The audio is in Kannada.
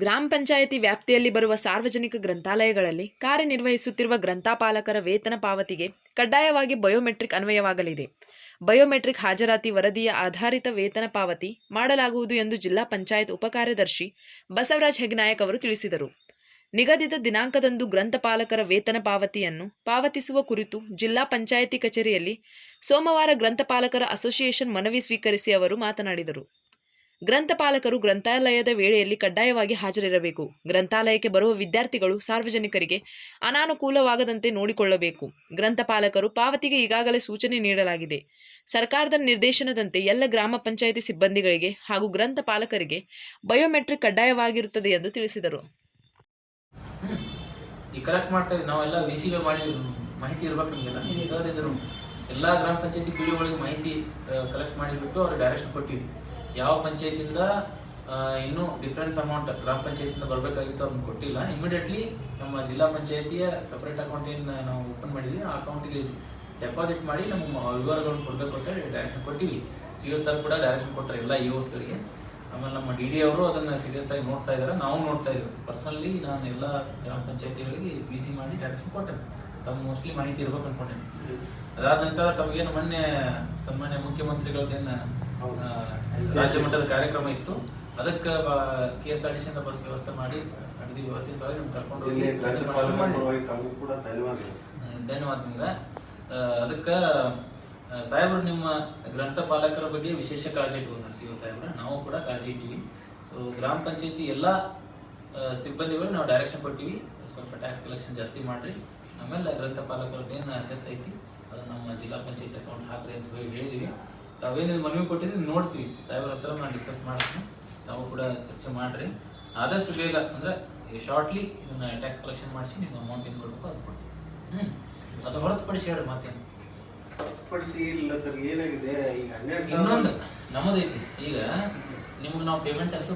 ಗ್ರಾಮ ಪಂಚಾಯಿತಿ ವ್ಯಾಪ್ತಿಯಲ್ಲಿ ಬರುವ ಸಾರ್ವಜನಿಕ ಗ್ರಂಥಾಲಯಗಳಲ್ಲಿ ಕಾರ್ಯನಿರ್ವಹಿಸುತ್ತಿರುವ ಗ್ರಂಥಪಾಲಕರ ವೇತನ ಪಾವತಿಗೆ ಕಡ್ಡಾಯವಾಗಿ ಬಯೋಮೆಟ್ರಿಕ್ ಅನ್ವಯವಾಗಲಿದೆ. ಬಯೋಮೆಟ್ರಿಕ್ ಹಾಜರಾತಿ ವರದಿಯ ಆಧಾರಿತ ವೇತನ ಪಾವತಿ ಮಾಡಲಾಗುವುದು ಎಂದು ಜಿಲ್ಲಾ ಪಂಚಾಯತ್ ಉಪಕಾರ್ಯದರ್ಶಿ ಬಸವರಾಜ್ ಹೆಗ್ನಾಯಕ್ ಅವರು ತಿಳಿಸಿದರು. ನಿಗದಿತ ದಿನಾಂಕದಂದು ಗ್ರಂಥಪಾಲಕರ ವೇತನ ಪಾವತಿಯನ್ನು ಪಾವತಿಸುವ ಕುರಿತು ಜಿಲ್ಲಾ ಪಂಚಾಯಿತಿ ಕಚೇರಿಯಲ್ಲಿ ಸೋಮವಾರ ಗ್ರಂಥಪಾಲಕರ ಅಸೋಸಿಯೇಷನ್ ಮನವಿ ಸ್ವೀಕರಿಸಿ ಅವರು ಮಾತನಾಡಿದರು. ಗ್ರಂಥಪಾಲಕರು ಗ್ರಂಥಾಲಯದ ವೇಳೆಯಲ್ಲಿ ಕಡ್ಡಾಯವಾಗಿ ಹಾಜರಿರಬೇಕು. ಗ್ರಂಥಾಲಯಕ್ಕೆ ಬರುವ ವಿದ್ಯಾರ್ಥಿಗಳು, ಸಾರ್ವಜನಿಕರಿಗೆ ಅನಾನುಕೂಲವಾಗದಂತೆ ನೋಡಿಕೊಳ್ಳಬೇಕು. ಗ್ರಂಥಪಾಲಕರು ಪಾವತಿಗೆ ಈಗಾಗಲೇ ಸೂಚನೆ ನೀಡಲಾಗಿದೆ. ಸರ್ಕಾರದ ನಿರ್ದೇಶನದಂತೆ ಎಲ್ಲ ಗ್ರಾಮ ಪಂಚಾಯಿತಿ ಸಿಬ್ಬಂದಿಗಳಿಗೆ ಹಾಗೂ ಗ್ರಂಥಪಾಲಕರಿಗೆ ಬಯೋಮೆಟ್ರಿಕ್ ಕಡ್ಡಾಯವಾಗಿರುತ್ತದೆ ಎಂದು ತಿಳಿಸಿದರು. ಕಲೆಕ್ಟ್ ಮಾಡ್ತಾ ಇದ್ದೀವಿ ನಾವೆಲ್ಲ ವಿಸಿಗಳು ಮಾಡಿ ಮಾಹಿತಿ ಇರ್ಬೇಕು ನಿಮಗೆಲ್ಲ ಸರ್ ಇದ್ರು ಎಲ್ಲ ಗ್ರಾಮ ಪಂಚಾಯತಿ ಪಿಡಿಒಗಳಿಗೆ ಮಾಹಿತಿ ಕಲೆಕ್ಟ್ ಮಾಡಿಬಿಟ್ಟು ಅವ್ರಿಗೆ ಡೈರೆಕ್ಷನ್ ಕೊಟ್ಟಿವಿ. ಯಾವ ಪಂಚಾಯತಿಂದ ಇನ್ನೂ ಡಿಫರೆನ್ಸ್ ಅಮೌಂಟ್ ಗ್ರಾಮ ಪಂಚಾಯತಿಂದ ಬರಬೇಕಾಗಿತ್ತು ಅದನ್ನು ಕೊಟ್ಟಿಲ್ಲ. ಇಮಿಡಿಯೇಟ್ಲಿ ನಮ್ಮ ಜಿಲ್ಲಾ ಪಂಚಾಯತಿಯ ಸಪರೇಟ್ ಅಕೌಂಟ್ ಏನು ನಾವು ಓಪನ್ ಮಾಡಿದ್ವಿ ಆ ಅಕೌಂಟಿಗೆ ಡೆಪಾಸಿಟ್ ಮಾಡಿ ನಮ್ಮ ವಿವರಗಳನ್ನು ಕೊಡಬೇಕು ಅಂತ ಡೈರೆಕ್ಷನ್ ಕೊಟ್ಟಿವಿ. ಸಿ ಎಸ್ ಆರ್ ಕೂಡ ಡೈರೆಕ್ಷನ್ ಕೊಟ್ಟರೆ ಎಲ್ಲ ಇಒಸ್ಗಳಿಗೆ. ಆಮೇಲೆ ನಮ್ಮ ಡಿ ಡಿ ಅವರು ಅದನ್ನು ಸೀರಿಯಸ್ ಆಗಿ ನೋಡ್ತಾ ಇದ್ದಾರೆ, ನಾವು ನೋಡ್ತಾ ಇದ್ದೀವಿ. ಪರ್ಸನಲಿ ನಾನು ಎಲ್ಲ ಗ್ರಾಮ ಪಂಚಾಯತಿಗಳಿಗೆ ವಿ ಸಿ ಮಾಡಿ ಡೈರೆಕ್ಷನ್ ಕೊಟ್ಟೆ. ತಮ್ಮ ಮೋಸ್ಟ್ಲಿ ಮಾಹಿತಿ ಇರ್ಬೇಕು ಅನ್ಕೊಂಡೇನೆ. ಅದಾದ ನಂತರ ತಮಗೇನು ಮೊನ್ನೆ ಸನ್ಮಾನ್ಯ ಮುಖ್ಯಮಂತ್ರಿಗಳದ್ದೇನು ರಾಜ್ಯ ಮಟ್ಟದ ಕಾರ್ಯಕ್ರಮ ಇತ್ತು, ಅದಕ್ಕೆ KSRTC ಇಂದ ಬಸ್ ವ್ಯವಸ್ಥೆ ಮಾಡಿ ಅಗದಿ ವ್ಯವಸ್ಥಿತವಾಗಿ ನಮ್ಗೆ ಕರ್ಕೊಂಡು ಹೋಗಿ ಧನ್ಯವಾದ ನಿಮ್ಗೆ. ಅದಕ್ಕೆ ಸಾಹೇಬರು ನಿಮ್ಮ ಗ್ರಂಥಪಾಲಕರ ಬಗ್ಗೆ ವಿಶೇಷ ಕಾಳಜಿ ಇಟ್ಕೊಂಡು ಸಿ ಒ ಸಾಹೇಬ್ರ, ನಾವು ಕೂಡ ಕಾಳಜಿ ಇಟ್ಟಿವಿ. ಸೊ ಗ್ರಾಮ ಪಂಚಾಯತಿ ಎಲ್ಲ ಸಿಬ್ಬಂದಿಗಳು ನಾವು ಡೈರೆಕ್ಷನ್ ಕೊಟ್ಟಿವಿ, ಸ್ವಲ್ಪ ಟ್ಯಾಕ್ಸ್ ಕಲೆಕ್ಷನ್ ಜಾಸ್ತಿ ಮಾಡ್ರಿ. ಆಮೇಲೆ ಗ್ರಂಥಪಾಲಕರದ್ದು ಏನು ಅಸೆಸ್ ಐತಿ ಅದು ನಮ್ಮ ಜಿಲ್ಲಾ ಪಂಚಾಯತ್ ಅಕೌಂಟ್ ಹಾಕ್ರಿ ಅಂತ ಹೇಳಿದೀವಿ. ತಾವೇನು ಮನವಿ ಕೊಟ್ಟಿದ್ದೀವಿ ನೋಡ್ತೀವಿ, ಸಾಹೇಬ್ರ ಹತ್ರ ನಾನು ಡಿಸ್ಕಸ್ ಮಾಡ್ತೀನಿ. ತಾವು ಕೂಡ ಚರ್ಚೆ ಮಾಡ್ರಿ. ಆದಷ್ಟು ಬೇಗ ಅಂದ್ರೆ ಶಾರ್ಟ್ಲಿ ಇದನ್ನ ಟ್ಯಾಕ್ಸ್ ಕಲೆಕ್ಷನ್ ಮಾಡಿಸಿ ನೀವು ಅಮೌಂಟ್ ಏನು ಕೊಡಬೇಕು ಅದು ಕೊಡ್ತೀವಿ. ಅದು ಹೊರತುಪಡಿಸಿ ಹೇಳ್ರಿ ಮತ್ತೇನು ಇಲ್ಲ ಸರ್, ಏನಾಗಿದೆ ಈಗ ಇನ್ನೊಂದು ನಮ್ಮದೈತಿ. ಈಗ ನಿಮ್ಗೆ ನಾವು ಪೇಮೆಂಟ್ ಅಂತ